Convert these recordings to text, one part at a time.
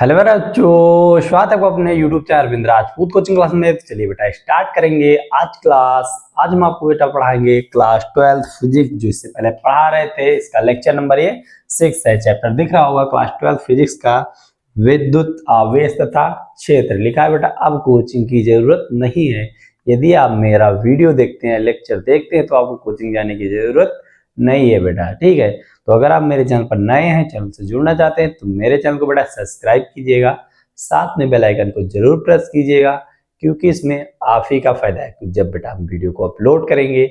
Hello मेरा बच्चों, स्वागत है आपको अपने YouTube channel Arvind Rajput coaching class में। चलिए बेटा स्टार्ट करेंगे आज क्लास। आज हम आपको बेटा पढ़ाएंगे क्लास 12 फिजिक्स। जो इससे पहले पढ़ा रहे थे, इसका लेक्चर नंबर ये 6 है। चैप्टर दिख रहा होगा क्लास 12 फिजिक्स का, विद्युत आवेश तथा क्षेत्र लिखा है बेटा। अब कोचिंग की जरूरत नहीं है। यदि आप मेरा वीडियो देखते हैं, लेक्चर देखते हैं, तो आपको कोचिंग जाने की जरूरत नहीं है बेटा, ठीक है। तो अगर आप मेरे चैनल पर नए हैं, चैनल से जुड़ना चाहते हैं, तो मेरे चैनल को बेटा सब्सक्राइब कीजिएगा, साथ में बेल आइकन को जरूर प्रेस कीजिएगा, क्योंकि इसमें आप ही का फायदा है। जब बेटा हम वीडियो को अपलोड करेंगे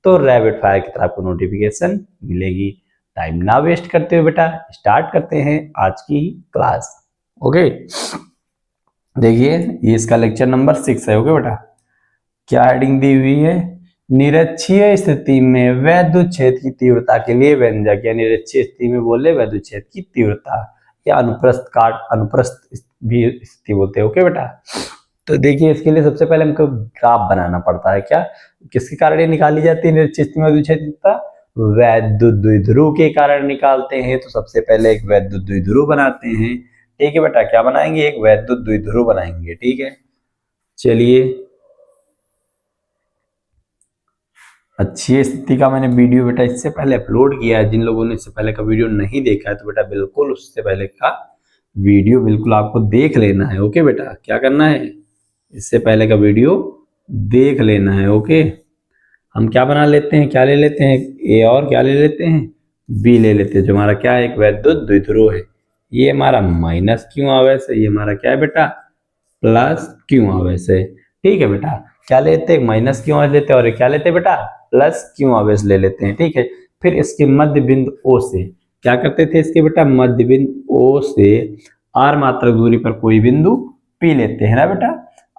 तो रैपिड फायर की तरह आपको नोटिफिकेशन मिलेगी। टाइम ना वेस्ट करते हुए बेटा स्टार्ट करते हैं आज की क्लास। ओके, देखिए ये इसका लेक्चर नंबर 6 है। ओके बेटा, क्या हेडिंग दी हुई है? निरक्षीय स्थिति में वैद्युत क्षेत्र की तीव्रता के लिए व्यंजक, या निरक्षीय स्थिति में बोले वैद्युत क्षेत्र की तीव्रता, या अनुप्रस्थ भी स्थिति बोलते हैं। ओके बेटा, तो देखिए इसके लिए सबसे पहले हमको ग्राफ बनाना पड़ता है। क्या, किसके कारण ये निकाली जाती है निरक्षीय स्थिति में वैद्युत क्षेत्र की तीव्रता? वैद्युत द्विध्रुव के कारण निकालते हैं। तो सबसे पहले एक वैद्युत द्विध्रुव बनाते हैं। ठीक है बेटा, क्या बनाएंगे? एक वैद्युत द्विध्रुव बनाएंगे। ठीक है, चलिए अच्छी स्थिति का मैंने वीडियो बेटा इससे पहले अपलोड किया है। जिन लोगों ने इससे पहले का वीडियो नहीं देखा है, तो बेटा बिल्कुल उससे पहले का वीडियो बिल्कुल आपको देख लेना है। ओके बेटा, क्या करना है? इससे पहले का वीडियो देख लेना है। ओके, हम क्या बना लेते हैं, क्या ले लेते हैं? ए और क्या ले लेते हैं? बी ले लेते हैं। जो हमारा क्या है, एक वैद्युत द्विध्रुव है। ये हमारा माइनस क्यू आवेश है, ये हमारा क्या है बेटा? प्लस क्यू आवेश है। ठीक है बेटा, क्या लेते हैं? माइनस क्यू आवेश लेते हैं, और क्या लेते हैं बेटा? प्लस क्यू आवेश ले लेते हैं। ठीक है, फिर इसके मध्य बिंदु ओ से क्या करते थे? इसके बेटा मध्य बिंदु ओ से आर मात्रक दूरी पर कोई बिंदु पी लेते हैं ना बेटा।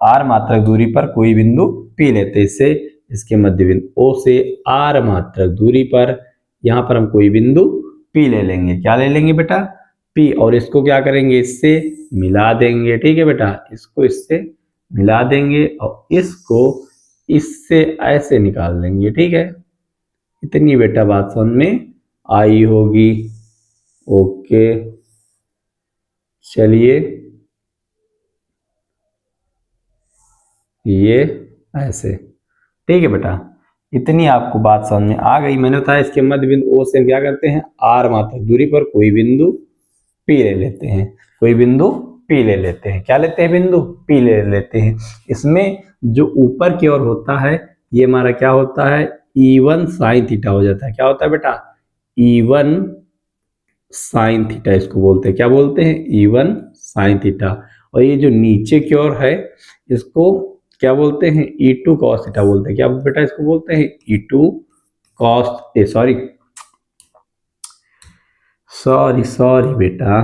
आर मात्रक दूरी पर कोई बिंदु पी लेते हैं। इससे इसके मध्य बिंदु ओ से आर मात्रक दूरी पर यहाँ पर हम कोई बिंदु पी ले लेंगे। क्या ले लेंगे बेटा? पी। और इसको क्या करेंगे? इससे मिला देंगे। ठीक है बेटा, इसको इससे मिला देंगे और इसको इससे ऐसे निकाल देंगे। ठीक है, इतनी बेटा बात समझ में आई होगी। ओके, चलिए ये ऐसे। ठीक है बेटा, इतनी आपको बात समझ में आ गई। मैंने बताया इसके मध्य बिंदु ओ से क्या करते हैं? आर मात्रक दूरी पर कोई बिंदु पी ले लेते हैं। कोई बिंदु पी ले लेते हैं। क्या लेते हैं? बिंदु पी ले लेते हैं। इसमें जो ऊपर की ओर होता है, ये हमारा क्या होता है? E1 साइन थीटा हो जाता है। क्या होता है बेटा? E1 साइन थीटा इसको बोलते हैं। क्या बोलते हैं? E1 sine theta. और ये जो नीचे की ओर है, इसको क्या बोलते हैं? E2 कॉस थीटा बोलते हैं। क्या बेटा इसको बोलते हैं? E2 कॉस सॉरी बेटा,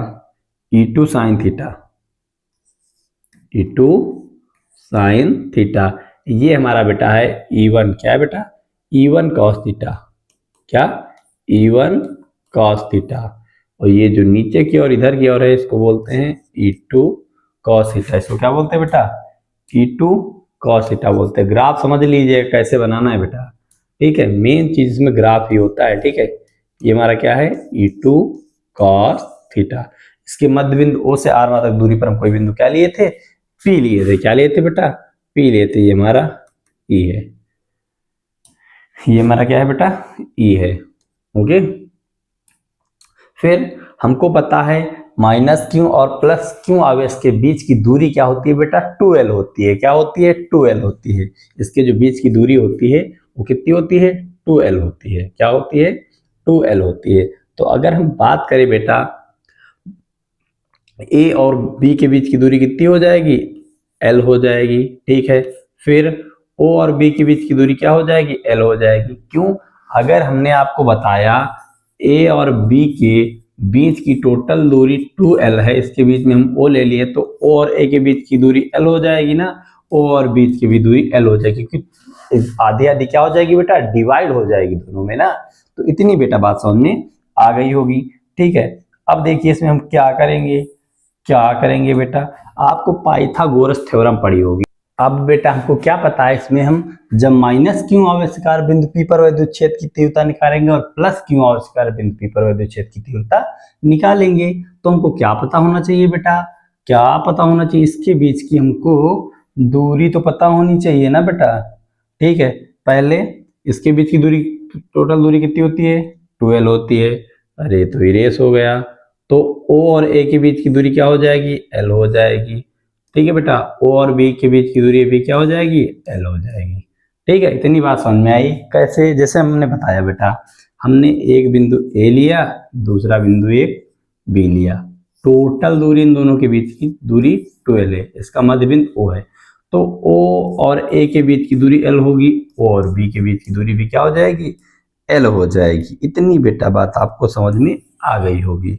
E2 sine theta. E2 sine theta, ये हमारा बेटा है E1। क्या है बेटा? E1 cos theta. क्या? E1 cos theta. और ये जो नीचे की ओर इधर की ओर है, इसको बोलते हैं E2 cos थीटा। इसको क्या बोलते हैं बेटा? E2 cos थीटा बोलते हैं। ग्राफ समझ लीजिए कैसे बनाना है बेटा। ठीक है, मेन चीज इसमें ग्राफ ही होता है। ठीक है, ये हमारा क्या है? E2 cos theta. इसके मध्य बिंदु ओ से आर मात्रक दूरी पर हम कोई बिंदु क्या लिए थे? पी लिए थे। क्या लिए थे बेटा? पी लिए थे। ये हमारा ई है। ये हमारा क्या है बेटा? ई है। ओके, फिर हमको पता है माइनस क्यू और प्लस क्यू आवेश के बीच की दूरी क्या होती है बेटा? 2L होती है। क्या होती है? 2L होती है। इसके जो बीच की दूरी होती है वो कितनी होती है? 2L होती है। क्या होती है? 2L होती है। तो अगर हम बात करें बेटा, ए और बी के बीच की दूरी कितनी हो जाएगी? L हो जाएगी। ठीक है, फिर O और B के बीच की दूरी क्या हो जाएगी? L हो जाएगी। क्यों? अगर हमने आपको बताया A और B के बीच की टोटल दूरी 2L है, इसके बीच में हम O ले लिए, तो O और A के बीच की दूरी L हो जाएगी ना। O और बीच की भी दूरी L हो जाएगी, क्योंकि आधी आधी क्या हो जाएगी बेटा? डिवाइड हो जाएगी दोनों में ना। तो इतनी बेटा बात समझ में आ गई होगी। ठीक है, अब देखिए इसमें हम क्या करेंगे बेटा? आपको पाइथागोरस थ्योरम पढ़ी होगी। अब बेटा हमको क्या पता है, इसमें हम जब माइनस क्यू आवेशकार बिंदु पी पर वैद्युत क्षेत्र की तीव्रता निकालेंगे और प्लस क्यू आवेशकार बिंदु पी पर वैद्युत क्षेत्र की तीव्रता निकालेंगे, तो हमको क्या पता होना चाहिए बेटा? क्या पता होना चाहिए, इसके बीच की हमको दूरी तो पता होनी चाहिए ना बेटा। ठीक है, पहले इसके बीच की दूरी, टोटल दूरी कितनी होती है 12 होती है। अरे तो इरेस हो गया। तो O और A के बीच की दूरी क्या हो जाएगी, L हो जाएगी। ठीक है बेटा, O और B के बीच की दूरी भी क्या हो जाएगी, L हो जाएगी। ठीक है, इतनी बात समझ में आई। कैसे, जैसे हमने बताया बेटा, हमने एक बिंदु A लिया, दूसरा बिंदु एक B लिया, टोटल दूरी इन दोनों के बीच की दूरी 12 है, इसका मध्य बिंदु O है। तो O और A के बीच की दूरी L होगी, O और B के बीच की दूरी भी क्या हो जाएगी, L हो जाएगी। इतनी बेटा बात आपको समझ में आ गई होगी।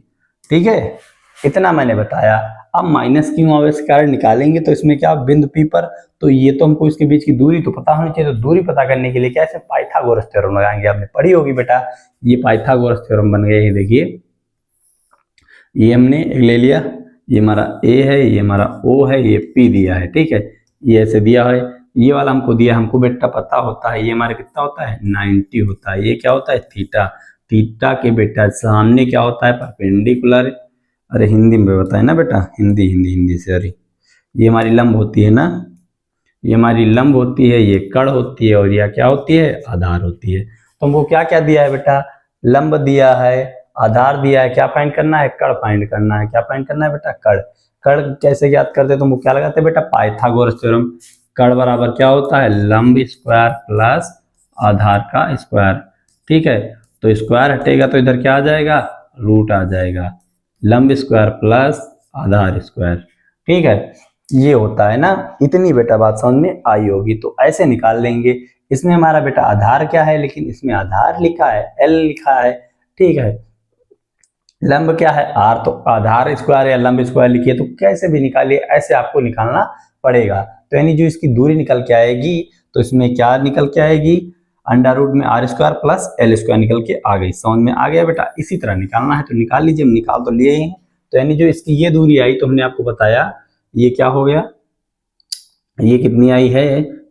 ठीक है, इतना मैंने बताया। अब माइनस क्यों आवेश कारण निकालेंगे तो इसमें क्या, बिंदु P पर, तो ये तो हमको इसके बीच की दूरी तो पता होनी चाहिए। तो दूरी पता करने के लिए क्या, ऐसे पाइथागोरस थ्योरम लगाएंगे। आपने पढ़ी होगी बेटा, ये पाइथागोरस थ्योरम बन गया। ये देखिए, ये हमने ले लिया, ये हमारा A है, ये हमारा O है, ये P दिया है। ठीक है, ये ऐसे दिया है, ये वाला हमको दिया, हमको बेटा पता होता है ये हमारा कितना होता है 90 होता है। ये क्या होता है थीटा। थीटा के बेटा सामने क्या होता है परपेंडिकुलर। अरे हिंदी में बताए ना बेटा, हिंदी से। अरे ये हमारी लंब होती है ना, ये हमारी लंब होती है, ये कड़ होती है, और यह क्या होती है आधार होती है। तो हमको क्या क्या दिया है बेटा, लंब दिया है, आधार दिया है, क्या फाइंड करना है, कड़ फाइंड करना है। क्या फाइंड करना है बेटा, कड़। कड़ कैसे ज्ञात करते हैं, तो हमको क्या लगाते हैं बेटा, पाइथागोरस थ्योरम। कड़ बराबर क्या होता है, लंब स्क्वायर प्लस आधार का स्क्वायर। ठीक है, तो स्क्वायर हटेगा तो इधर क्या आ जाएगा, रूट आ जाएगा। लंब स्क्वायर प्लस आधार स्क्वायर। ठीक है, ये होता है ना। इतनी बेटा बात समझ में आई होगी। तो ऐसे निकाल लेंगे। इसमें हमारा बेटा आधार क्या है, लेकिन इसमें आधार लिखा है L लिखा है। ठीक है, लंब क्या है R, तो आधार स्क्वायर या लंब स्क्वायर लिखिए, तो कैसे भी निकालिए, ऐसे आपको निकालना पड़ेगा। तो यानी जो इसकी दूरी निकल के आएगी, तो इसमें क्या निकल के आएगी, अंडर रूट में R square plus L square निकल के आ गई। समझ में आ गया बेटा। इसी तरह निकालना है तो निकाल लीजिए, हम निकाल तो लिए ही हैं। तो यानी जो इसकी ये दूरी आई, तो हमने आपको बताया ये क्या हो गया, ये कितनी आई है,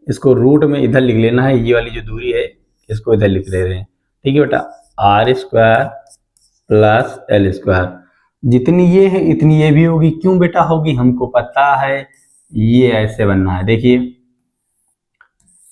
इसको रूट में इधर लिख लेना है। ये वाली जो दूरी है इसको इधर लिख ले रहे हैं। ठीक है बेटा, R square plus L square, जितनी ये है इतनी ये भी होगी। क्यों बेटा होगी, हमको पता है ये ऐसे बनना है। देखिए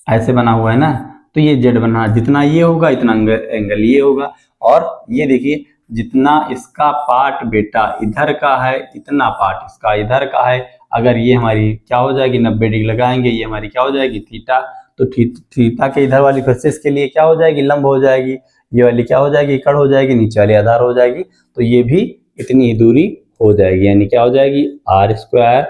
ऐसे बना हुआ है ना, तो ये जेड बना है, जितना ये होगा इतना एंगल ये होगा। और ये देखिए, जितना इसका पार्ट बेटा इधर का है, इतना पार्ट इसका इधर का है। अगर ये हमारी क्या हो जाएगी 90 डिग्री लगाएंगे, ये हमारी क्या हो जाएगी थीटा। तो थीटा के इधर वाली फेसेस के लिए क्या हो जाएगी, लंब हो जाएगी। ये वाली क्या हो जाएगी, कड़ हो जाएगी, नीचे वाली आधार हो जाएगी। तो ये भी इतनी ही दूरी हो जाएगी, यानी क्या हो जाएगी R square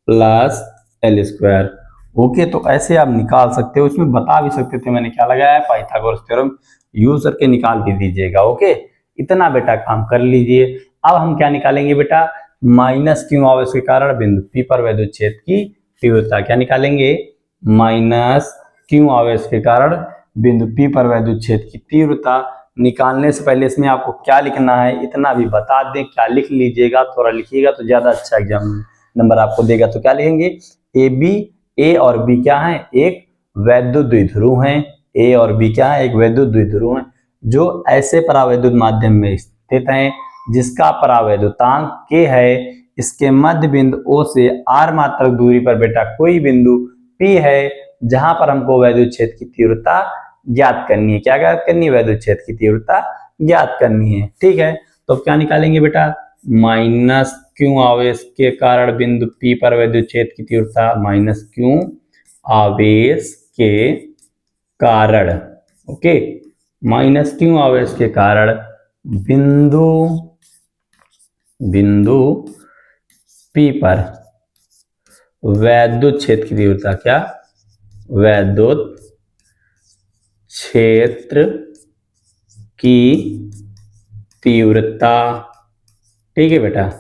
plus L square. Okay, तो ऐसे आप निकाल सकते हो। इसमें बता भी सकते थे, मैंने क्या लगाया है पाइथागोरस थ्योरम यूज करके निकाल भी दीजिएगा। ओके, इतना बेटा काम कर लीजिए। अब हम क्या निकालेंगे बेटा, माइनस क्यू आवेश के कारण बिंदु P पर वैद्युत क्षेत्र की तीव्रता। क्या निकालेंगे, माइनस क्यू आवेश के कारण बिंदु P पर वैद्युत क्षेत्र की तीव्रता। निकालने से पहले इसमें आपको क्या लिखना है इतना भी बता दें, क्या लिख लीजिएगा, थोड़ा लिखिएगा तो ज्यादा अच्छा एग्जाम नंबर आपको देगा। तो क्या लिखेंगे, A और B क्या है, एक वैद्युत द्विध्रुव हैं। A और B क्या है, एक वैद्युत द्विध्रुव हैं, जो ऐसे परावैद्युत माध्यम में स्थित हैं जिसका परावैद्युतांक K है। इसके मध्य बिंदु O से R मात्रक दूरी पर बेटा कोई बिंदु P है, जहां पर हमको वैद्युत क्षेत्र की तीव्रता ज्ञात करनी है। क्या ज्ञात करनी है, वैद्युत क्षेत्र की तीव्रता ज्ञात करनी है। ठीक है, तो क्या निकालेंगे बेटा, माइनस क्यू आवेश के कारण बिंदु P पर वैद्युत क्षेत्र की तीव्रता, माइनस क्यू आवेश के कारण। ओके, माइनस क्यू आवेश के कारण बिंदु P पर वैद्युत क्षेत्र की तीव्रता, क्या वैद्युत क्षेत्र की तीव्रता। ठीक है बेटा,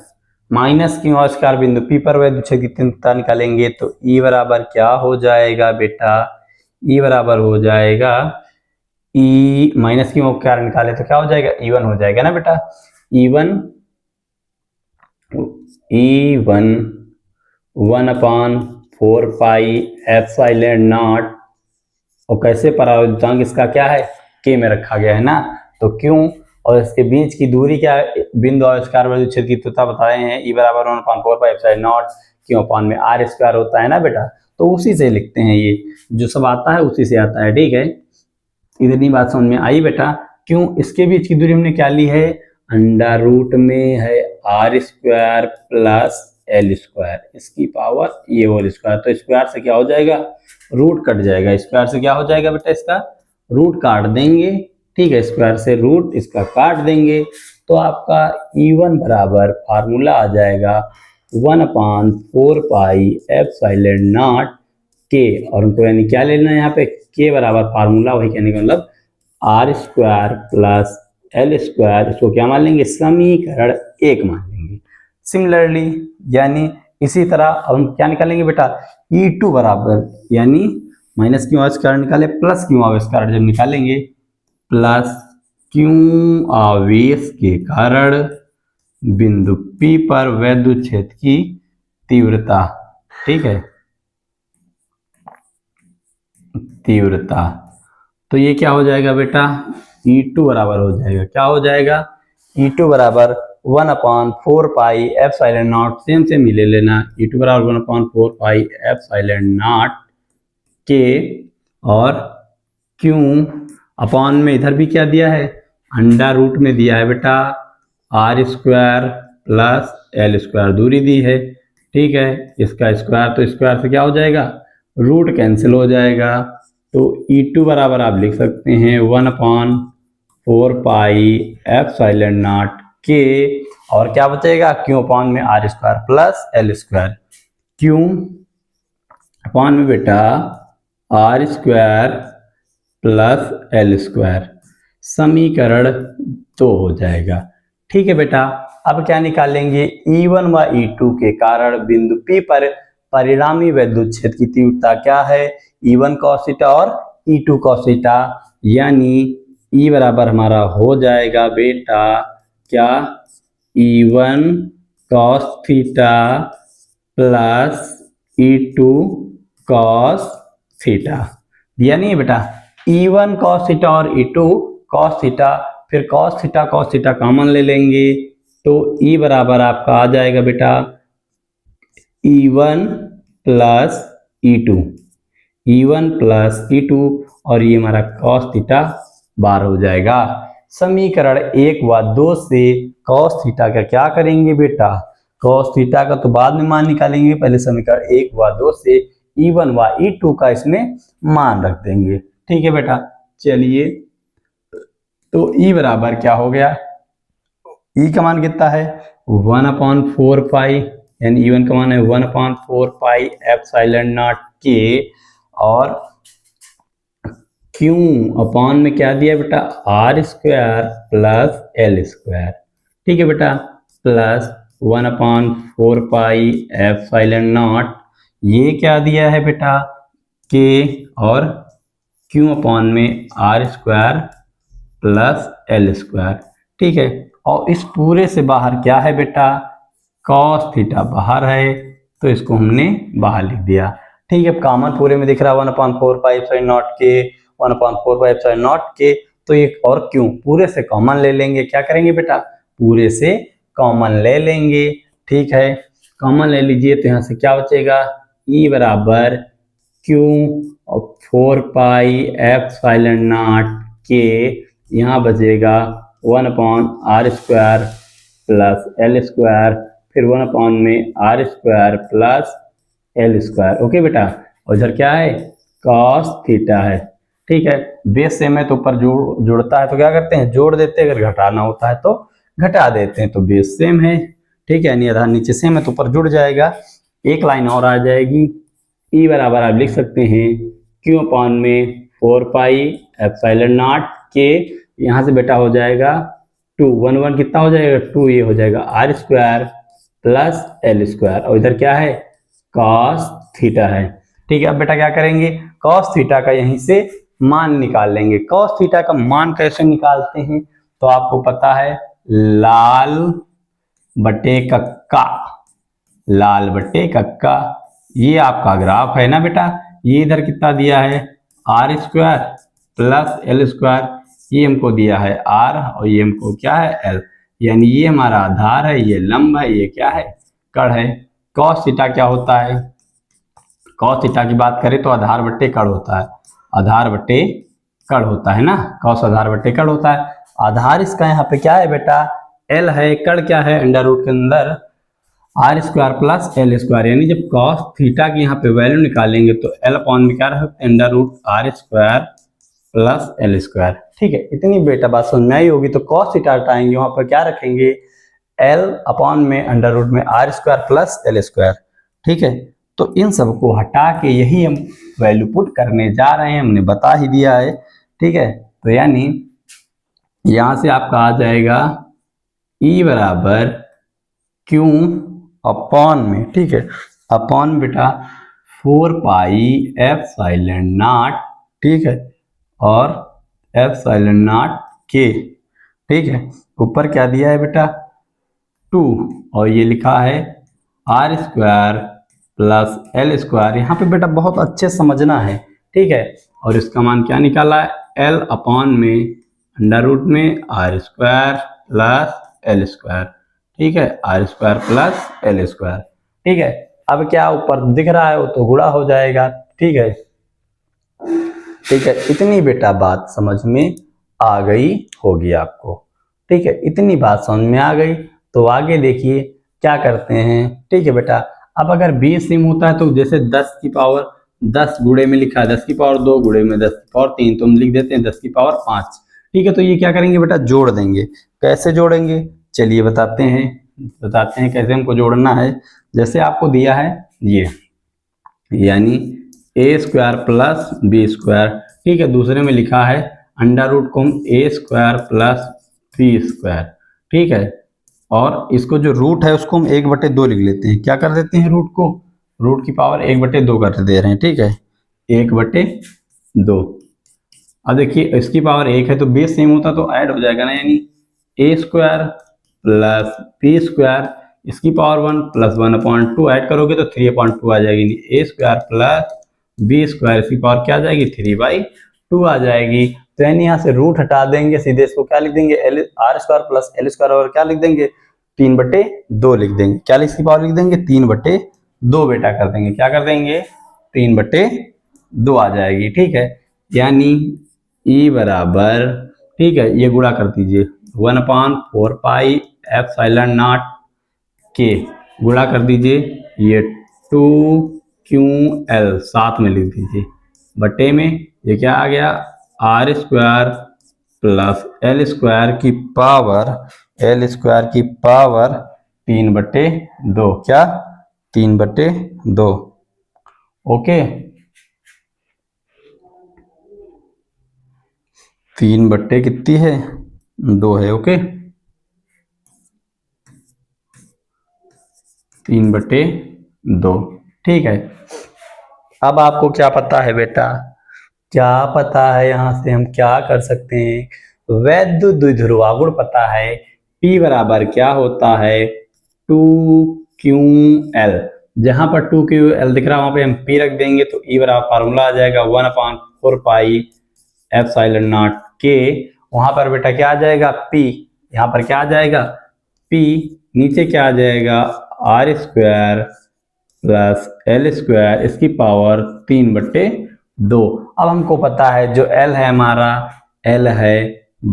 माइनस क्यू आवेश के कारण बिंदु P पर वैद्युत क्षेत्र की तीव्रता निकालेंगे तो E बराबर क्या हो जाएगा बेटा, E बराबर हो जाएगा E माइनस क्यू के कारण निकाले तो क्या हो जाएगा, E1 हो जाएगा ना बेटा। E1 1/4 पाई एप्सिलॉन नॉट, और कैसे परावैद्युतांक इसका क्या है K में रखा गया है ना, तो क्यों और इसके बीच की दूरी क्या है, बिंदु और स्क्वायर वैल्यू छेद की तुलना बता रहे हैं। ई बराबर 1/4 क्यों अपान में आर स्क्वायर होता है ना बेटा, तो उसी से लिखते हैं, ये जो सब आता है उसी से आता है। ठीक है, इतनी बात समझ में आई बेटा। क्यों, इसके बीच की दूरी हमने क्या ली है, अंडर रूट में है R square plus L square, इसकी पावर ये होल स्क्वायर। तो स्क्वायर से क्या हो जाएगा, रूट कट जाएगा। स्क्वायर से क्या हो जाएगा बेटा, इसका रूट काट देंगे। ठीक है, स्क्वायर से रूट इसका काट देंगे तो आपका E1 बराबर फार्मूला आ जाएगा 1/4 पाई एप्सिलॉन नॉट के, और उनको यानी क्या लेना है यहाँ पे, के बराबर फार्मूला, वही कहने का मतलब R square plus L square, इसको क्या मान लेंगे, समीकरण 1 मान लेंगे। सिमिलरली यानी इसी तरह अब हम क्या निकालेंगे बेटा, E2 बराबर, यानी माइनस क्यू आर स्क्वायर निकाले प्लस क्यू आर स्क्वायर जब निकालेंगे, प्लस क्यू आवेश के कारण बिंदु P पर वैद्युत क्षेत्र की तीव्रता। ठीक है, तीव्रता, तो ये क्या हो जाएगा बेटा, E2 बराबर हो जाएगा, क्या हो जाएगा, E2 बराबर 1/4 पाई एप्सिलॉन नॉट, सेम ही ले लेना, E2 बराबर 1/4 पाई एप्सिलॉन नॉट के, और क्यों अपॉन में इधर भी क्या दिया है, अंडर रूट में दिया है बेटा R square plus L square, दूरी दी है। ठीक है, इसका स्क्वायर, तो स्क्वायर से क्या हो जाएगा, रूट कैंसिल हो जाएगा, तो E2 बराबर आप लिख सकते हैं 1/4 पाई एप्सिलॉन नॉट के, और क्या बचेगा, क्यों अपॉन में R square plus L square, Q upon में बेटा R square plus L square, समीकरण 2 हो जाएगा। ठीक है बेटा, अब क्या निकालेंगे, E1 व E2 के कारण बिंदु P पर परिणामी वैद्युत क्षेत्र की तीव्रता क्या है, E1 cos थीटा और E2 cos थीटा, यानी E बराबर हमारा हो जाएगा बेटा क्या, E1 cos theta plus E2 cos theta, दिया नहीं है बेटा, E1 cos थीटा और E2 cos थीटा, फिर cos थीटा कॉमन ले लेंगे, तो E बराबर आपका आ जाएगा बेटा E1 plus E1 plus E2, और ये हमारा cos थीटा बार हो जाएगा। समीकरण 1 व 2 से cos थीटा का क्या करेंगे बेटा, cos थीटा का तो बाद में मान निकालेंगे, पहले समीकरण 1 व 2 से E1 व E2 का इसमें मान रख देंगे। ठीक है बेटा, चलिए, तो E बराबर क्या हो गया, E का मान कितना है 1/4 पाई, यानी E1 का मान है 1/4 पाई एप्सिलॉन नॉट के, और क्यों अपॉन में क्या दिया बेटा, R square plus L square. ठीक है बेटा, प्लस 1/4 पाई एप्सिलॉन नॉट, ये क्या दिया है बेटा के, और क्यों अपॉन में R square plus L square. ठीक है, और इस पूरे से बाहर क्या है बेटा, cos थीटा बाहर है, तो इसको हमने बाहर लिख दिया। ठीक है, कॉमन पूरे में दिख रहा है 1/4 पाई एप्सिलॉन नॉट के, 1/4 पाई एप्सिलॉन नॉट के, तो ये और क्यों पूरे से कॉमन ले लेंगे, क्या करेंगे बेटा, पूरे से कॉमन ले लेंगे। ठीक है, कॉमन ले लीजिए, तो यहाँ से क्या बचेगा, E बराबर क्यों 4 पाई एप्सिलॉन नॉट के, यहाँ बचेगा 1/r square plus L square, फिर 1 में R square plus L square. Okay बेटा, और इधर क्या है, cos थीटा है। ठीक है, बेस सेम है तो ऊपर जुड़ता है तो क्या करते हैं, जोड़ देते हैं, अगर घटाना होता है तो घटा देते हैं, तो बेस सेम है। ठीक है, यानी आधार नीचे सेम है तो ऊपर जुड़ जाएगा, एक लाइन और आ जाएगी। E बराबर आप लिख सकते हैं क्यू अपॉन में 4 पाई एप्सिलॉन नॉट के, यहाँ से बेटा हो जाएगा 2, 1 कितना हो जाएगा 2, ये हो जाएगा R square plus L square, और इधर क्या है cos थीटा है। ठीक है, अब बेटा क्या करेंगे, cos थीटा का यहीं से मान निकाल लेंगे। cos थीटा का मान कैसे निकालते हैं, तो आपको पता है लाल बटे कक्का, लाल बटे कक्का, ये आपका ग्राफ है ना बेटा, ये इधर कितना दिया है R square plus L square, ये हमको दिया है आर और ये हमको क्या है एल, यानी ये हमारा आधार है, ये लंब है, ये क्या है कड़ है। कॉस थीटा क्या होता है, कॉस थीटा की बात करें तो आधार बट्टे कड़ होता है, आधार बट्टे कड़ होता है ना, कॉस आधार बट्टे कड़ होता है। आधार इसका यहाँ पे क्या है बेटा एल है, कड़ क्या है अंडर रूट के अंदर R square plus L square, यानी जब कॉस थीटा की यहाँ पे वैल्यू निकालेंगे तो एल अपॉन में क्या रखते हैं under root R square plus L square. ठीक है, इतनी बेटा बात समझ में आई होगी। तो कॉस थीटा हटाएंगे वहां पर क्या रखेंगे एल अपॉन में अंडर रूट में R square plus L square. ठीक है, तो इन सबको हटा के यही हम वैल्यू पुट करने जा रहे हैं, हमने बता ही दिया है। ठीक है, तो यानी यहां से आपका आ जाएगा ई बराबर क्यू अपॉन में, ठीक है अपॉन बेटा 4 पाई एप्सिलॉन नॉट, ठीक है और एप्सिलॉन नॉट के। ठीक है, ऊपर क्या दिया है बेटा 2 और ये लिखा है R square plus L square. यहाँ पे बेटा बहुत अच्छे समझना है। ठीक है, और इसका मान क्या निकाला है एल अपॉन में अंडर रूट में R square plus L square. ठीक है, R square plus L square. ठीक है, अब क्या ऊपर दिख रहा है वो तो गुणा हो जाएगा। ठीक है, ठीक है इतनी बेटा बात समझ में आ गई होगी आपको। ठीक है, इतनी बात समझ में आ गई तो आगे देखिए क्या करते हैं। ठीक है बेटा, अब अगर 20 सिम होता है तो जैसे 10 की पावर 10 गुणे में लिखा है 10 की पावर 2 गुणे में 10 की पावर 3, तो हम लिख देते हैं 10 की पावर 5। ठीक है, तो ये क्या करेंगे बेटा जोड़ देंगे। कैसे जोड़ेंगे चलिए बताते हैं कैसे हमको जोड़ना है। जैसे आपको दिया है ये यानी ए स्क्वायर प्लस बी स्क्वायर। ठीक है, दूसरे में लिखा है अंडर रूट को हम ए स्क्वायर प्लस बी स्क्वायर। ठीक है, और इसको जो रूट है उसको हम 1/2 लिख लेते हैं। क्या कर देते हैं रूट को, रूट की पावर 1/2 कर दे रहे हैं। ठीक है, 1/2। अब देखिए इसकी पावर 1 है तो बेस सेम होता तो ऐड हो जाएगा ना, यानी ए स्क्वायर प्लस बी स्क्वायर इसकी पावर 1 प्लस 1/2 ऐड करोगे तो 3/2 आ जाएगी। ए स्क्वायर प्लस बी स्क्वायर इसकी पावर क्या आ जाएगी 3/2 आ जाएगी। तो यानी यहाँ से रूट हटा देंगे, सीधे इसको क्या लिख देंगे L R square plus L square और क्या लिख देंगे 3/2 लिख देंगे। क्या इसकी पावर लिख देंगे 3/2 बेटा कर देंगे। क्या कर देंगे 3/2 आ जाएगी। ठीक है, यानी ई बराबर, ठीक है ये गुणा कर दीजिए 1/4 पाई एप्सिलॉन नॉट के, गुणा कर दीजिए ये 2QL साथ में लिख दीजिए बटे में ये क्या आ गया R square plus L square की पावर 3/2। क्या 3/2। ओके 3 कितनी है 2 है। ओके 3/2। ठीक है, अब आपको क्या पता है बेटा, क्या पता है यहाँ से हम क्या कर सकते हैं वैध द्विध्रुवागुण पता है। P बराबर क्या होता है 2QL, जहां पर 2QL दिख रहा है वहां पे हम P रख देंगे तो E बराबर फार्मूला आ जाएगा 1/4 पाई एप्सिलॉन नॉट के। वहां पर बेटा क्या आ जाएगा P, यहाँ पर क्या आ जाएगा P, नीचे क्या आ जाएगा R square plus L square इसकी पावर 3/2। अब हमको पता है जो L है हमारा L है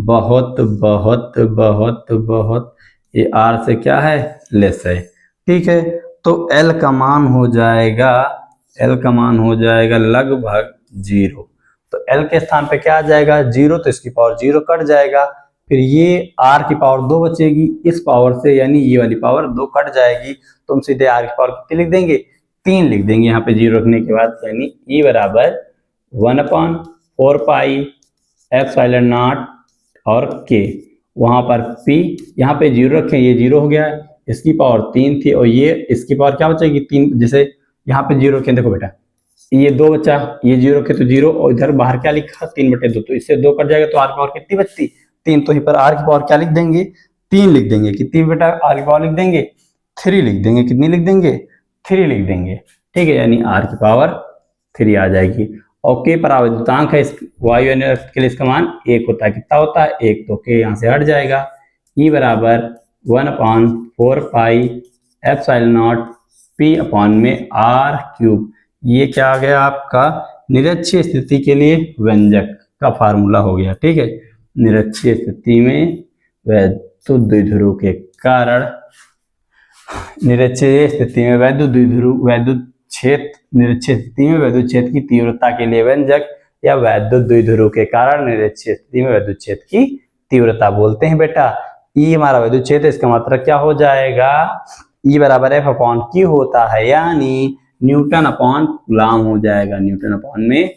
बहुत बहुत बहुत बहुत ये R से क्या है लेस है। ठीक है, तो L का मान हो जाएगा लगभग 0। तो L के स्थान पे क्या आ जाएगा 0, तो इसकी पावर 0 कट जाएगा। फिर ये R की पावर 2 बचेगी इस पावर से, यानी ये वाली पावर 2 कट जाएगी तो हम सीधे R की पावर कितनी लिख देंगे 3 लिख देंगे यहाँ पे 0 रखने के बाद। यानी E बराबर 1/4 पाई एप्सिलॉन नॉट और K, वहां पर P यहाँ पे 0 रखें ये 0 हो गया, इसकी पावर 3 थी और ये इसकी पावर क्या बचेगी 3। जैसे यहाँ पे 0 रखें देखो बेटा ये 2 बचा, ये 0 रखे तो 0 और इधर बाहर क्या लिखा 3/2, तो इससे 2 कट जाएगा तो R की पावर कितनी बचती 3। तो यहाँ पर R की पावर क्या लिख देंगे 3 लिख देंगे। कितनी बेटा R की पावर लिख देंगे 3 लिख देंगे। कितनी लिख देंगे 3 लिख देंगे। ठीक है, यानी R की पावर 3 आ जाएगी। और के परावैद्युतांक है, इस वायु अनिरक्त के लिए इसका मान 1 होता है। कितना होता है? 1। तो के यहाँ से हट जाएगा। ई बराबर 1/4 pi epsilon not P upon में आर क्यूब। ये क्या आ गया आपका? निरक्षीय स्थिति के लिए व्यंजक का फार्मूला हो गया। ठीक है, निरक्षीय स्थिति में वैद्युत द्विध्रुव के कारण, निरक्षीय स्थिति में वैद्युत द्विध्रुव, वैद्युत क्षेत्र, निरक्षीय स्थिति में वैद्युत क्षेत्र की तीव्रता के लिए व्यंजक, या वैद्युत द्विध्रुव के कारण निरक्षीय स्थिति में वैद्युत क्षेत्र की तीव्रता बोलते हैं बेटा। ई हमारा वैद्युत क्षेत्र, इसका मतलब क्या हो जाएगा? ई बराबर एफ अपॉन क्यू होता है, यानी न्यूटन अपॉन कूलाम हो जाएगा। न्यूटन अपॉन में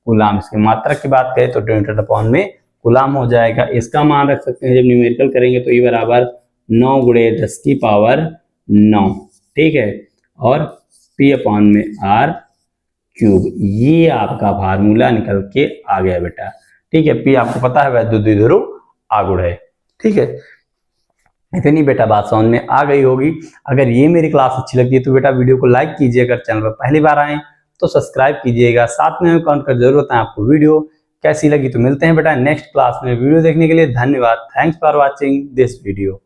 कूलाम, इसके मात्रक की बात करें तो न्यूटन अपॉन में कूलाम हो जाएगा। इसका मान रख सकते हैं जब न्यूमेरिकल करेंगे तो ई बराबर 9 × 10 की पावर 9। ठीक है, और पी अपॉन में आर क्यूब। ये आपका फार्मूला निकल के आ गया बेटा। ठीक है, पी आपको पता है वैद्युत द्विध्रुव आगुण है। ठीक है, इतनी बेटा बात समझ में आ गई होगी। अगर ये मेरी क्लास अच्छी लगती है तो बेटा वीडियो को लाइक कीजिए, अगर चैनल पर पहली बार आए तो सब्सक्राइब कीजिएगा, साथ में कमेंट कर जरूर बताएं आपको वीडियो कैसी लगी। तो मिलते हैं बेटा नेक्स्ट क्लास में। वीडियो देखने के लिए धन्यवाद। Thanks for watching this video.